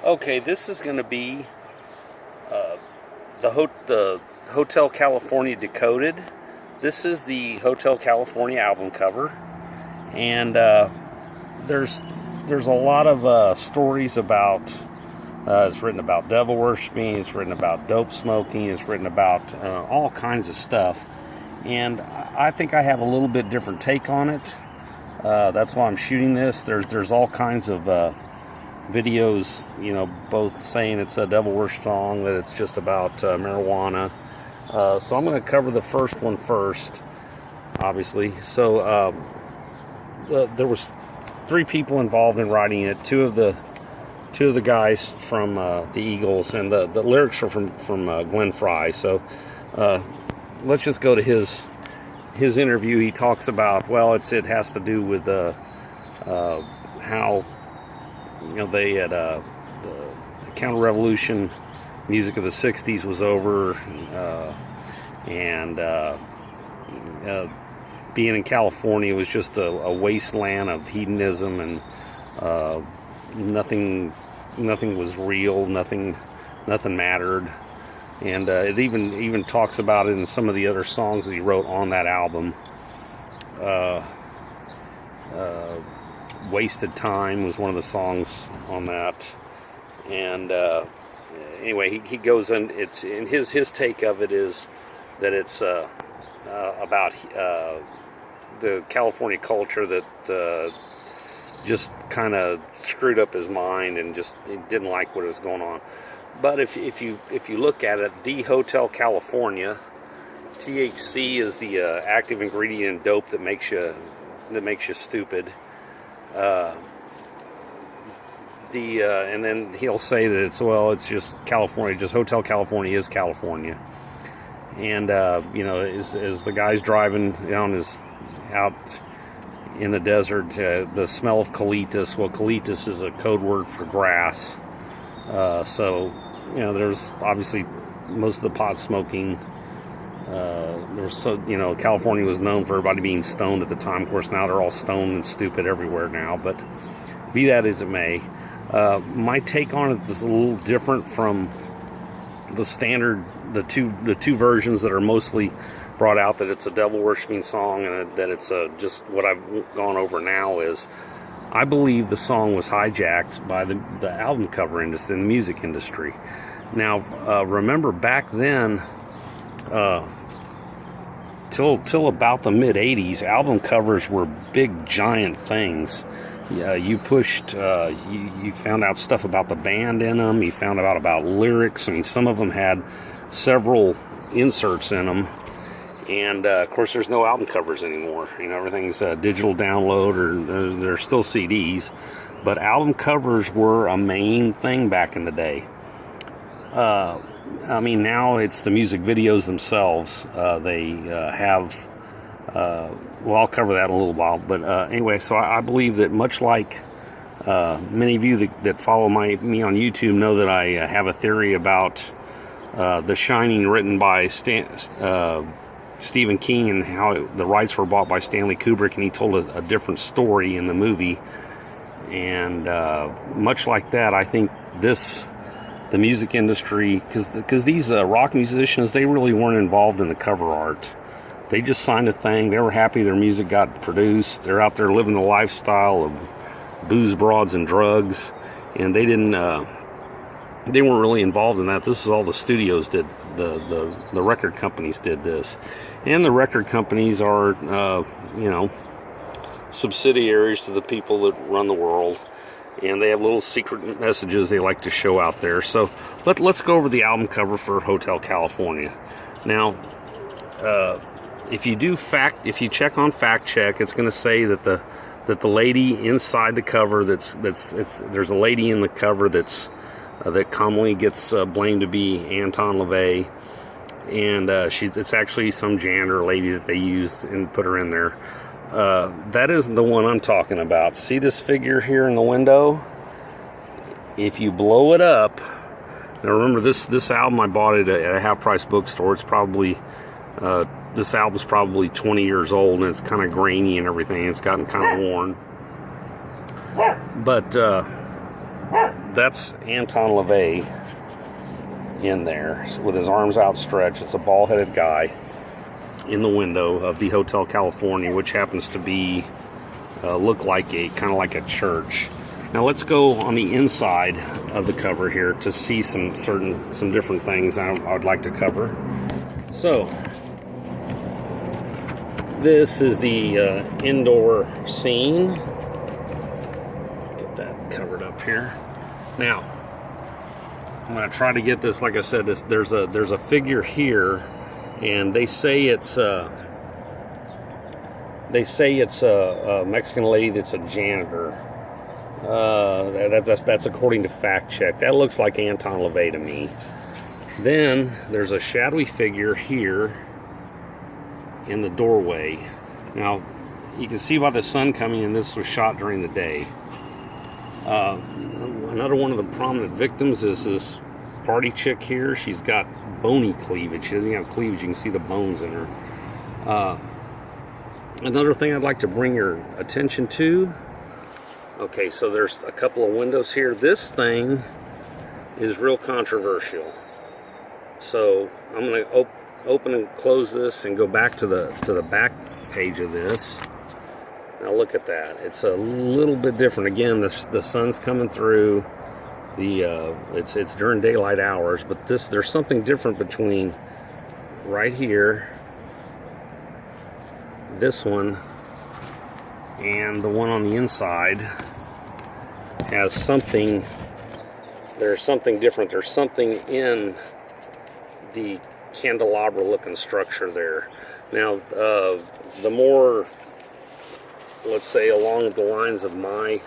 Okay, this is going to be the Hotel California Decoded. This is the Hotel California album cover, and there's a lot of stories about. It's written about devil worshiping. It's written about dope smoking. It's written about all kinds of stuff, and I think I have a little bit different take on it. That's why I'm shooting this. There's all kinds of videos, both saying it's a devil worship song, that it's just about marijuana. So I'm going to cover the first one first, obviously. So there was 3 people involved in writing it. Two of the guys from the Eagles, and the lyrics are from Glenn Frey. So let's just go to his interview. He talks about, well, it has to do with how they had the counter-revolution music of the 60s was over, and being in California was just a wasteland of hedonism, and nothing was real, nothing mattered. And it even talks about it in some of the other songs that he wrote on that album. Wasted Time was one of the songs on that. And anyway, he goes in. It's in his take of it is that it's about the California culture that just kind of screwed up his mind, and just he didn't like what was going on. But if you look at it, the Hotel California, THC is the active ingredient in dope that makes you stupid. And then he'll say that it's just California, just Hotel California is California. And as the guy's driving out in the desert, the smell of colitas. Well, colitas is a code word for grass. So there's obviously most of the pot smoking. California was known for everybody being stoned at the time. Of course, now they're all stoned and stupid everywhere now. But be that as it may, my take on it is a little different from the standard, the two versions that are mostly brought out, that it's a devil worshiping song, and that it's just what I've gone over now is, I believe the song was hijacked by the album cover industry and the music industry. Now, remember back then, till about the mid '80s, album covers were big giant things. You pushed, you found out stuff about the band in them. You found out about lyrics. I mean, some of them had several inserts in them. And of course, there's no album covers anymore. Everything's digital download, or there's still CDs. But album covers were a main thing back in the day. Now it's the music videos themselves. They have. I'll cover that in a little while. But anyway, so I believe that, much like many of you that follow me on YouTube know, that I have a theory about The Shining, written by Stephen King, and how the rights were bought by Stanley Kubrick, and he told a different story in the movie. And much like that, I think the music industry, because these rock musicians, they really weren't involved in the cover art. They just signed a thing. They were happy their music got produced. They're out there living the lifestyle of booze, broads, and drugs, and they weren't really involved in that. This is all the studios did. The record companies did this, and the record companies are subsidiaries to the people that run the world, and they have little secret messages they like to show out there. So let's go over the album cover for Hotel California. Now, if you check on fact check, it's going to say that the lady inside the cover, there's a lady in the cover that commonly gets blamed to be Anton LaVey, and it's actually some janitor lady that they used and put her in there. That isn't the one I'm talking about. See this figure here in the window? If you blow it up, now remember, this album, I bought it at a half-price bookstore. It's probably this album's probably 20 years old, and it's kind of grainy and everything. It's gotten kind of worn. But that's Anton LaVey in there with his arms outstretched. It's a bald-headed guy in the window of the Hotel California, which happens to be look like a kind of like a church. Now let's go on the inside of the cover here to see some different things I would like to cover. So this is the indoor scene. Get that covered up here. Now I'm going to try to get this. Like I said, there's a figure here, and they say it's a Mexican lady that's a janitor. That's according to fact check. That looks like Anton LaVey to me. Then there's a shadowy figure here in the doorway. Now you can see by the sun coming in, this was shot during the day. Another one of the prominent victims is this party chick here. She's got bony cleavage. She doesn't have cleavage. You can see the bones in her. Another thing I'd like to bring your attention to. Okay, so there's a couple of windows here. This thing is real controversial. So I'm going to open and close this and go back to the back page of this. Now look at that. It's a little bit different. Again, the sun's coming through. It's during daylight hours, but there's something different between right here, this one, and the one on the inside. Has something. There's something different. There's something in the candelabra looking structure there. Now the more, let's say, along the lines of my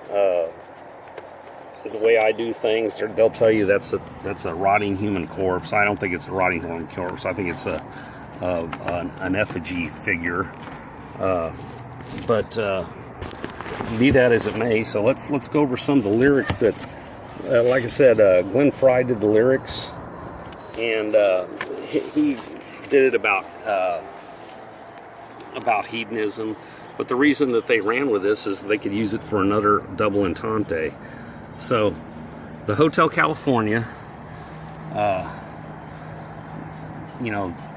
the way I do things, they'll tell you that's a rotting human corpse. I don't think it's a rotting human corpse. I think it's an effigy figure. But be that as it may, so let's go over some of the lyrics that, like I said, Glenn Fry did the lyrics, and he did it about hedonism. But the reason that they ran with this is they could use it for another double entente. So the Hotel California,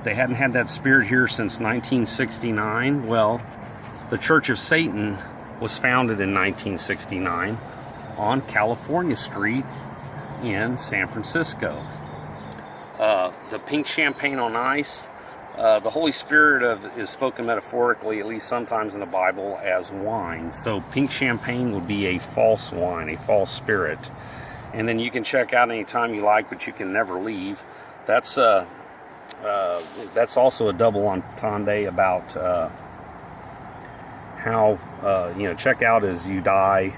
they hadn't had that spirit here since 1969. Well, the Church of Satan was founded in 1969 on California Street in San Francisco. The pink champagne on ice, the Holy Spirit is spoken metaphorically, at least sometimes in the Bible, as wine. So pink champagne would be a false wine, a false spirit. And then you can check out anytime you like, but you can never leave. That's also a double entendre about how check out is you die,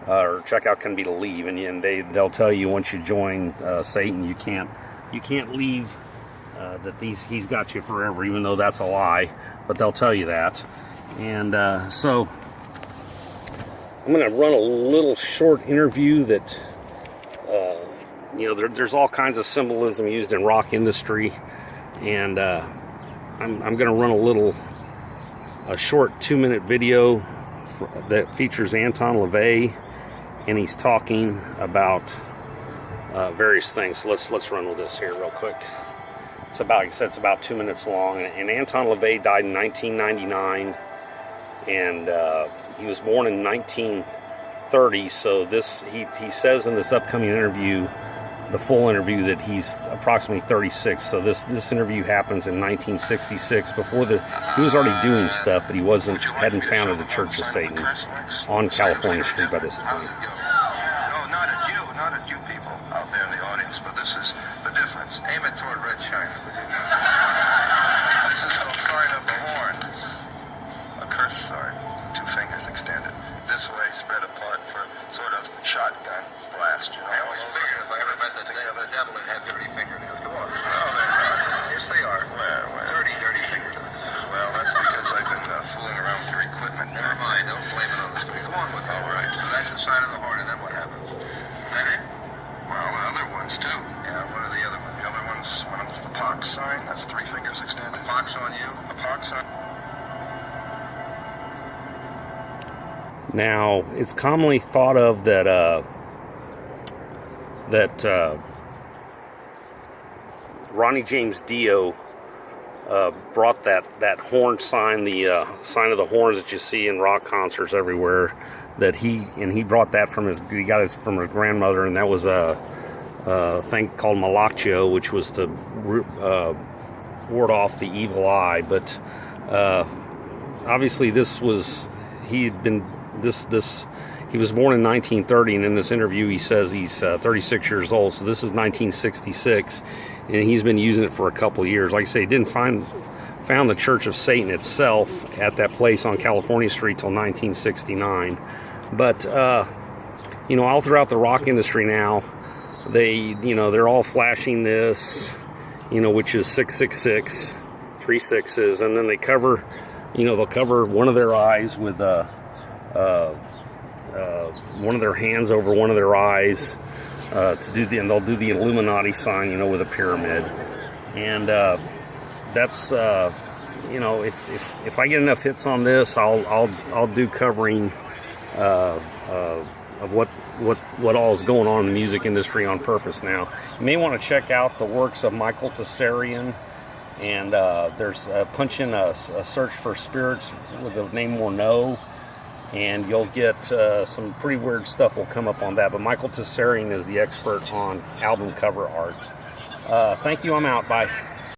or check out can be to leave, and they'll tell you once you join Satan you can't leave. That he's got you forever, even though that's a lie, but they'll tell you that. And so I'm going to run a little short interview that there's all kinds of symbolism used in rock industry, and I'm going to run a short 2-minute video that features Anton LaVey, and he's talking about various things. So let's run with this here real quick. It's about 2 minutes long, and Anton LaVey died in 1999, and he was born in 1930. So he says in this upcoming interview, the full interview, that he's approximately 36. So this interview happens in 1966. He was already doing stuff, but he hadn't founded the Church of Satan on California Street by this time. No, not at you people out there in the audience, but this is the difference. Aim it toward Red China. This is the sign of the horn. A curse sign, 2 fingers extended. This way, spread apart for sort of shotgun blast. I always figured if I ever met the devil, he'd have dirty fingernails. Come on. No, they're not. Yes, they are. Where? Dirty fingernails. Well, that's because I've been fooling around with your equipment. Never mind. Don't blame it on the street. Go on with it. All right. So that's the sign of the horn, and then what happens? Is that it? Well, the other ones, too. Yeah, what are the other ones? The other ones, when it's the pox sign, that's 3 fingers extended. A pox on you? A pox sign. Now, it's commonly thought of that that Ronnie James Dio brought that horn sign, the sign of the horns that you see in rock concerts everywhere. That he brought that from he got it from his grandmother, and that was a thing called Malaccio, which was to ward off the evil eye. But obviously, he was born in 1930, and in this interview he says he's 36 years old, so this is 1966, and he's been using it for a couple of years. Like I say, he didn't found the Church of Satan itself at that place on California Street till 1969. But all throughout the rock industry now, they're all flashing this, which is 666, 3 6s, and then they cover, they'll cover one of their eyes with one of their hands over one of their eyes and they'll do the Illuminati sign, with a pyramid. And that's if I get enough hits on this, I'll do covering of what all is going on in the music industry on purpose now. You may want to check out the works of Michael Tessarian, and there's punch in a search for spirits with the name Morneau, and you'll get some pretty weird stuff will come up on that. But Michael Tessarian is the expert on album cover art. Thank you. I'm out. Bye.